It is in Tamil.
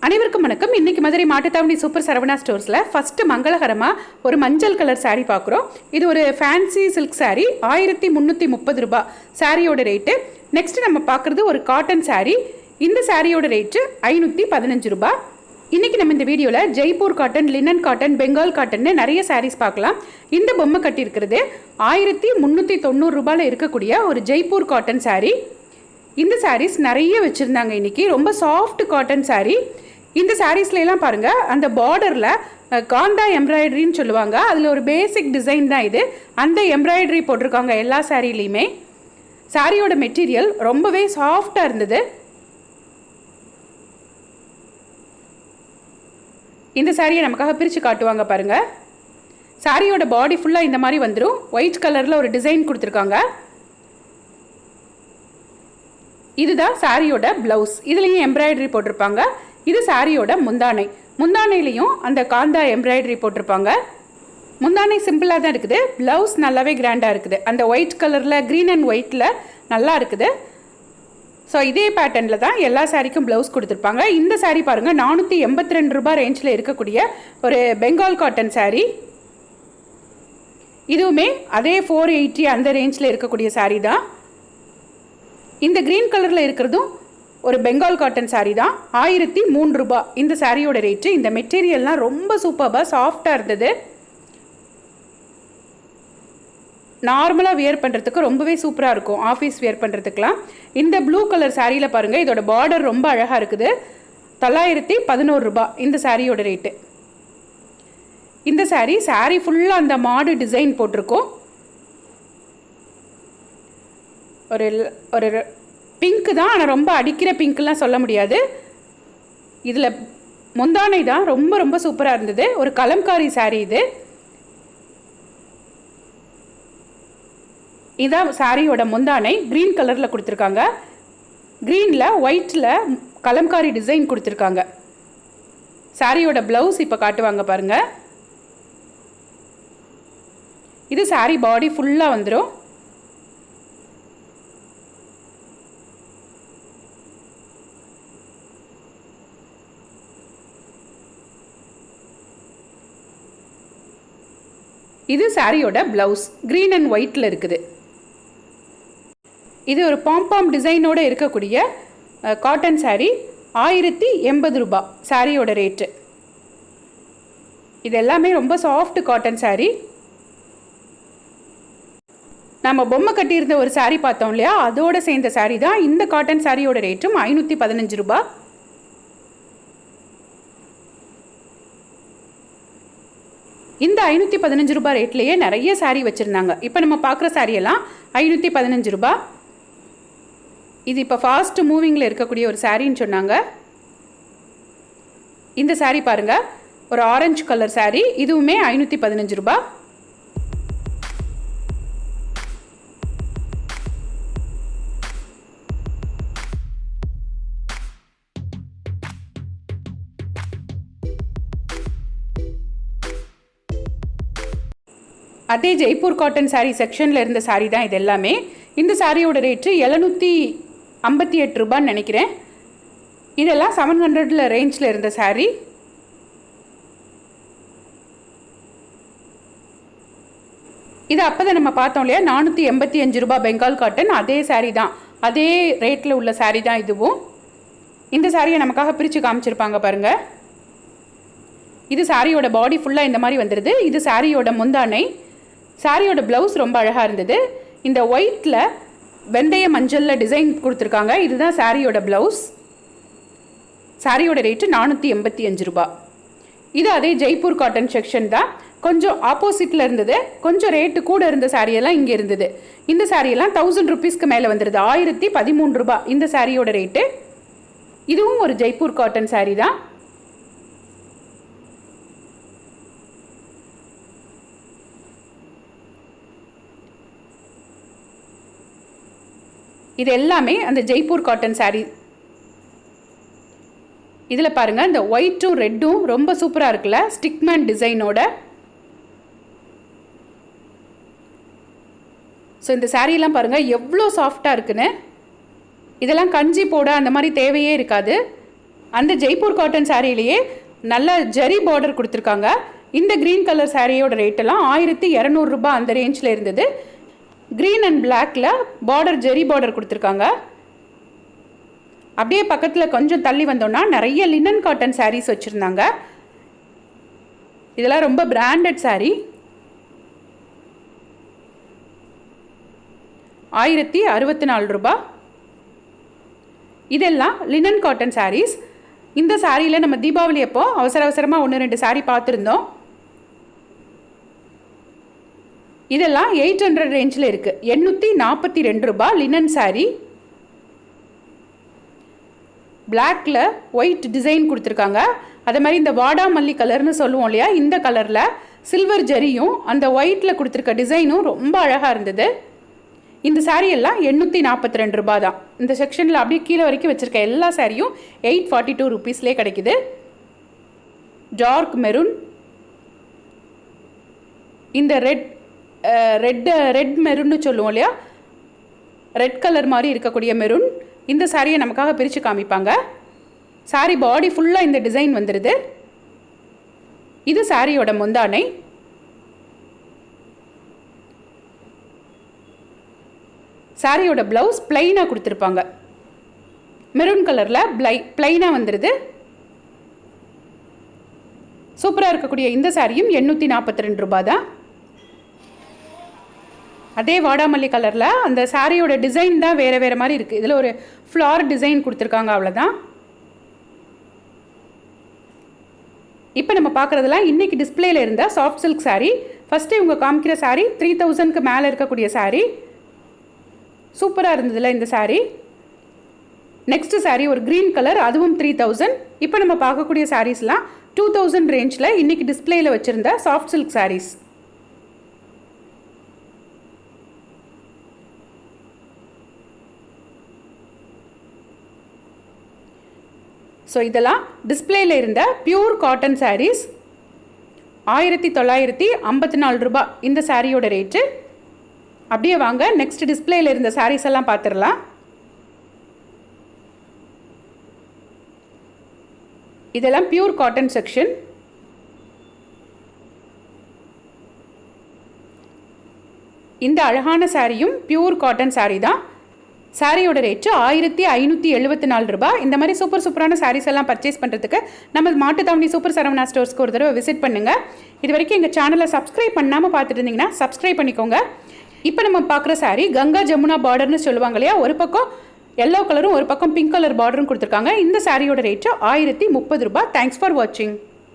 அனைவருக்கும் வணக்கம். இன்னைக்கு மதுரை மாட்டுத்தாவணி சூப்பர் சரவணா ஸ்டோர்ஸில் ஃபஸ்ட்டு மங்களகரமாக ஒரு மஞ்சள் கலர் சாரீ பார்க்குறோம். இது ஒரு ஃபேன்சி சில்க் சாரீ, 1330 ரூபா சாரியோட ரேட்டு. நெக்ஸ்ட் நம்ம பார்க்குறது ஒரு காட்டன் சாரீ. இந்த சாரியோட ரேட்டு 515 ரூபா. இன்றைக்கி நம்ம இந்த வீடியோவில் Jaipur cotton, linen cotton, Bengal காட்டன்னு நிறைய சாரீஸ் பார்க்கலாம். இந்த பொம்மை கட்டியிருக்கிறது 1390 ரூபாயில் இருக்கக்கூடிய ஒரு ஜெய்ப்பூர் காட்டன் சாரீ. இந்த சாரீஸ் நிறைய வச்சுருந்தாங்க இன்றைக்கி. ரொம்ப சாஃப்ட் காட்டன் சாரீ. இந்த சாரீஸ்லாம் பாருங்கள், அந்த பார்டரில் காந்தா எம்ப்ராய்டரின்னு சொல்லுவாங்க, அதில் ஒரு பேசிக் டிசைன் தான் இது. அந்த எம்ப்ராய்டரி போட்டிருக்காங்க எல்லா சாரீலையுமே. சாரியோட மெட்டீரியல் ரொம்பவே சாஃப்டாக இருந்தது. இந்த சாரியை நமக்காக பிரித்து காட்டுவாங்க பாருங்கள். சாரியோட பாடி ஃபுல்லாக இந்த மாதிரி வந்துடும். ஒயிட் கலரில் ஒரு டிசைன் கொடுத்துருக்காங்க. இதுதான் சாரியோட ப்ளவுஸ். இதுலேயும் எம்ப்ராய்டரி போட்டிருப்பாங்க. இது சாரியோட முந்தானை. முந்தானையிலையும் அந்த காந்தா எம்ப்ராய்டரி போட்டிருப்பாங்க. முந்தானை சிம்பிளாக தான் இருக்குது. ப்ளவுஸ் நல்லாவே கிராண்டாக இருக்குது. அந்த ஒயிட் கலரில், க்ரீன் அண்ட் ஒயிட்டில் நல்லா இருக்குது. ஸோ இதே பேட்டர்னில் தான் எல்லா சாரிக்கும் ப்ளவுஸ் கொடுத்துருப்பாங்க. இந்த சாரீ பாருங்கள், 482 ரூபா ரேஞ்சில் இருக்கக்கூடிய ஒரு பெங்கால் காட்டன் சாரீ. இதுவுமே அதே 480 அந்த ரேஞ்சில் இருக்கக்கூடிய சாரீ தான். இந்த க்ரீன் கலரில் இருக்கிறதும் ஒரு பெங்கால் காட்டன் சாரீ தான். 1003 ரூபா இந்த சாரியோட ரேட்டு. இந்த மெட்டீரியல்லாம் ரொம்ப சூப்பராக சாஃப்டாக இருந்தது. நார்மலாக வியர் பண்ணுறதுக்கு ரொம்பவே சூப்பராக இருக்கும், ஆஃபீஸ் வியர் பண்ணுறதுக்கெலாம். இந்த ப்ளூ கலர் சாரியில் பாருங்கள், இதோட பார்டர் ரொம்ப அழகாக இருக்குது. 911 ரூபா இந்த சாரியோட ரேட்டு. இந்த சாரீ ஃபுல்லாக அந்த மாடு டிசைன் போட்டிருக்கோம். ஒரு பிங்க்கு தான், ஆனால் ரொம்ப அடிக்கிற பிங்க்லாம் சொல்ல முடியாது. இதில் முந்தானை தான் ரொம்ப ரொம்ப சூப்பராக இருந்தது. ஒரு கலம்காரி சாரீ இது. இதான் சாரியோட முந்தானை. க்ரீன் கலரில் கொடுத்துருக்காங்க. க்ரீனில் ஒயிட்டில் கலம்காரி டிசைன் கொடுத்துருக்காங்க. சாரியோட ப்ளவுஸ் இப்போ காட்டுவாங்க பாருங்கள். இது சாரீ பாடி ஃபுல்லாக வந்துடும். இது சாரியோட ப்ளவுஸ் க்ரீன் அண்ட் ஒயிட்டில் இருக்குது. இது ஒரு பாம்பாம் டிசைனோடு இருக்கக்கூடிய காட்டன் சாரீ. 1080 ரூபா சாரியோட ரேட்டு. இது எல்லாமே ரொம்ப சாஃப்ட் காட்டன் சாரீ. நம்ம பொம்மை கட்டியிருந்த ஒரு சாரீ பார்த்தோம் இல்லையா, அதோடு சேர்ந்த சாரீ தான் இந்த காட்டன் சாரியோட ரேட்டும் 515 ரூபா. இந்த 515 ரூபா ரேட்லேயே நிறைய சாரீ வச்சுருந்தாங்க. இப்போ நம்ம பார்க்குற சாரியெல்லாம் 515 ரூபா. இது இப்போ ஃபாஸ்ட் மூவிங்கில் இருக்கக்கூடிய ஒரு சாரின்னு சொன்னாங்க. இந்த சாரீ பாருங்கள், ஒரு ஆரஞ்சு கலர் சாரீ. இதுவுமே 515 ரூபா. அதே ஜெய்ப்பூர் காட்டன் சாரீ செக்ஷனில் இருந்த சாரீ தான் இது எல்லாமே. இந்த சாரியோட ரேட்டு 758 ரூபான்னு நினைக்கிறேன். இதெல்லாம் 700 ரேஞ்சில் இருந்த சாரீ. இது அப்போ தான் நம்ம பார்த்தோம் இல்லையா, 485 ரூபா பெங்கால் காட்டன். அதே சாரீ தான், அதே ரேட்டில் உள்ள சாரீ தான் இதுவும். இந்த சாரியை நமக்காக பிரித்து காமிச்சிருப்பாங்க பாருங்கள். இது சாரியோட பாடி ஃபுல்லாக இந்த மாதிரி வந்துடுது. இது சாரியோட முந்தானை. சாரியோட ப்ளவுஸ் ரொம்ப அழகாக இருந்தது. இந்த ஒயிட்டில் வெந்தய மஞ்சளில் டிசைன் கொடுத்துருக்காங்க. இதுதான் சாரியோட ப்ளவுஸ். சாரியோட ரேட்டு 485 ரூபா. இது அதே ஜெய்ப்பூர் காட்டன் செக்ஷன் தான். கொஞ்சம் ஆப்போசிட்டில் இருந்தது. கொஞ்சம் ரேட்டு கூட இருந்த சாரியெல்லாம் இங்கே இருந்தது. இந்த சாரியெல்லாம் 1000 ருபீஸ்க்கு மேலே வந்துடுது. 1013 ரூபா இந்த சாரியோட ரேட்டு. இதுவும் ஒரு ஜெய்ப்பூர் காட்டன் சாரீ தான். இது எல்லாமே அந்த ஜெய்ப்பூர் காட்டன் சாரீ. இதில் பாருங்கள், இந்த ஒயிட்டும் ரெட்டும் ரொம்ப சூப்பராக இருக்குல்ல, ஸ்டிக்மேன் டிசைனோட. ஸோ இந்த சாரீலாம் பாருங்கள் எவ்வளோ சாஃப்டாக இருக்குன்னு. இதெல்லாம் கஞ்சி போட அந்த மாதிரி தேவையே இருக்காது. அந்த ஜெய்ப்பூர் காட்டன் சாரியிலேயே நல்ல ஜரி பார்டர் கொடுத்துருக்காங்க. இந்த க்ரீன் கலர் சாரியோட ரேட்டெல்லாம் 1200 ரூபாய் அந்த ரேஞ்சில் இருந்தது. க்ரீன் அண்ட் பிளாக்ல பார்டர் ஜெரி பார்டர் கொடுத்துருக்காங்க. அப்படியே பக்கத்தில் கொஞ்சம் தள்ளி வந்தோம்னா நிறைய லினன் காட்டன் சாரீஸ் வச்சுருந்தாங்க. இதெல்லாம் ரொம்ப பிராண்டட் சாரீ. 1064 ரூபாய். இதெல்லாம் லினன் காட்டன் சாரீஸ். இந்த சாரியில் நம்ம தீபாவளி அப்போ அவசரமாக 1-2 சாரீ பார்த்துருந்தோம். இதெல்லாம் 800 ரேஞ்சில் இருக்குது. 842 ரூபாய் லினன் சாரீ. பிளாக்ல ஒயிட் டிசைன் கொடுத்துருக்காங்க. அதே மாதிரி இந்த வாடாமல்லி கலர்னு சொல்லுவோம் இல்லையா, இந்த கலரில் சில்வர் ஜரியும் அந்த ஒயிட்டில் கொடுத்துருக்க டிசைனும் ரொம்ப அழகாக இருந்தது. இந்த சாரீ எல்லாம் 842 ரூபாய் தான். இந்த செக்ஷனில் அப்படியே கீழே வரைக்கும் வச்சுருக்க எல்லா சாரியும் 842 ருபீஸ்லேயே கிடைக்குது. டார்க் மெரூன், இந்த ரெட் மெரூன்னு சொல்லுவோம் இல்லையா, ரெட் கலர் மாதிரி இருக்கக்கூடிய மெரூன். இந்த சாரியை நமக்காக பிரித்து காமிப்பாங்க. சாரி பாடி ஃபுல்லாக இந்த டிசைன் வந்துடுது. இது சாரியோட முந்தானை. சாரியோட ப்ளவுஸ் பிளைனாக கொடுத்துருப்பாங்க. மெரூன் கலரில் பிளைனாக வந்துடுது. சூப்பராக இருக்கக்கூடிய இந்த சாரியும் 842 ரூபாய் தான். அதே வாடாமல்லி கலரில் அந்த சாரியோட டிசைன் தான் வேறு மாதிரி இருக்குது. இதில் ஒரு ஃப்ளார் டிசைன் கொடுத்துருக்காங்க, அவ்வளோதான். இப்போ நம்ம பார்க்குறதுலாம் இன்றைக்கி டிஸ்பிளேயில் இருந்த சாஃப்ட் சில்க் சாரீ. ஃபஸ்ட்டு இவங்க காமிக்கிற சாரீ 3000க்கு மேலே இருக்கக்கூடிய சாரீ. சூப்பராக இருந்ததில்ல இந்த சாரீ. நெக்ஸ்ட்டு சாரீ ஒரு க்ரீன் கலர், அதுவும் 3000. இப்போ நம்ம பார்க்கக்கூடிய சாரீஸ்லாம் 2000 ரேஞ்சில் இன்றைக்கி டிஸ்பிளேயில் வச்சுருந்த சாஃப்ட் சில்க் சாரீஸ். ஸோ இதெல்லாம் டிஸ்பிளேயில் இருந்த பியூர் காட்டன் சாரீஸ். 1954 ரூபாய் இந்த சாரியோட ரேட்டு. அப்படியே வாங்க நெக்ஸ்ட் டிஸ்பிளேயில் இருந்த சாரீஸ் எல்லாம் பார்த்துடலாம். இதெல்லாம் பியூர் காட்டன் செக்ஷன். இந்த அழகான சாரியும் பியூர் காட்டன் சாரீ தான். சாரியோட ரேட்டு 1574 ரூபாய். இந்த மாதிரி சூப்பரான சாரீஸ் எல்லாம் பர்ச்சேஸ் பண்ணுறதுக்கு நம்ம மாட்டுத்தாவணி சூப்பர் சரவணா ஸ்டோர்ஸ்க்கு ஒரு தடவை விசிட் பண்ணுங்கள். இது வரைக்கும் எங்கள் சேனலை சப்ஸ்கிரைப் பண்ணாமல் பார்த்துட்டு இருந்தீங்கன்னா சப்ஸ்கிரைப் பண்ணிக்கோங்க. இப்போ நம்ம பார்க்குற சாரீ கங்கா ஜமுனா பார்டர்னு சொல்லுவாங்க இல்லையா, ஒரு பக்கம் எல்லோ கலரும் ஒரு பக்கம் பிங்க் கலர் பார்டரும் கொடுத்துருக்காங்க. இந்த சாரியோட ரேட்டு 1030 ரூபாய். தேங்க்ஸ் ஃபார் வாட்சிங்.